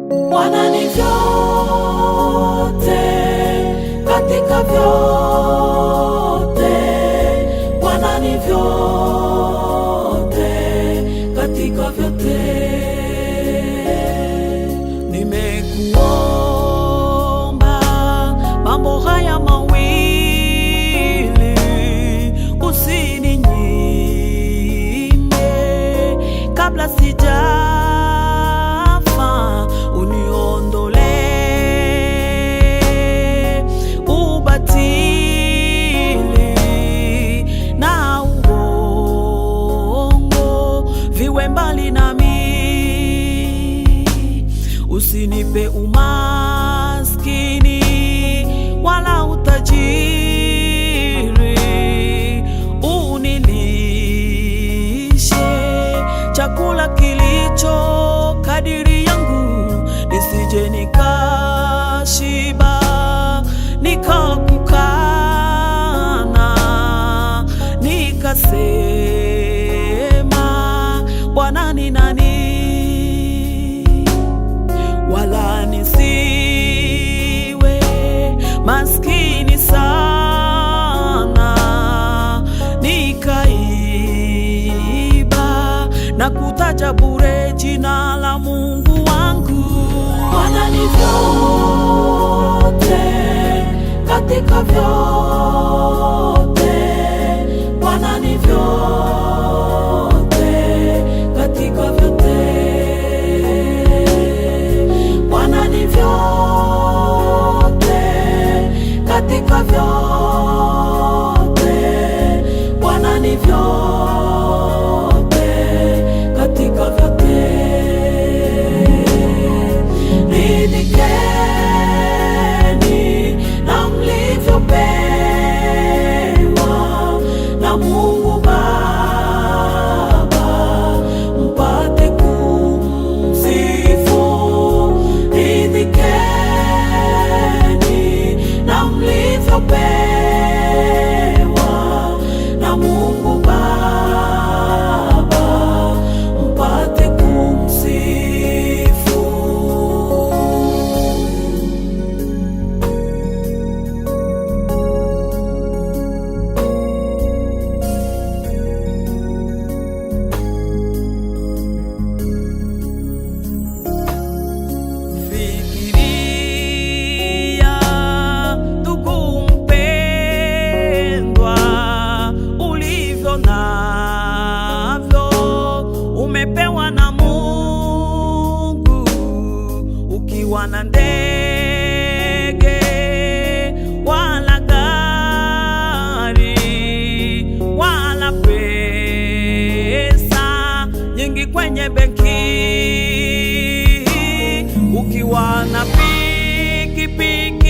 Bwana ni vyote katika vyote, Bwana ni vyote katika vyote. Nimekuomba mambo haya mawili, usininyime kabla sijafa, uniondolee ubatili na uongo, viwe mbali nami. Usinipe umaskini wala utajiri, unilishe chakula kilicho kadiri yangu, nisije nikashiba nikakukana nikasema Bwana ni nani? Wala nisiwe maskini sana nikaiba na kutaja bure jina la Mungu wangu. Bwana ni vyote katika vyote, Bwana ni vyote katika vyote, Bwana ni vyote katika vyote, Bwana ni vyote katika vyote. Ridhikeni na mlivyopewa na Mungu Baba, mpate kumsifu. Ridhikeni na mlivyopewa na Mungu Baba, mpate kumsifu. Fikiria ndugu mpendwa, ulivyo navyo umepewa na Mungu, ukiwa na ndege wala gari wala pesa nyingi kwenye benki, ukiwa na pikipiki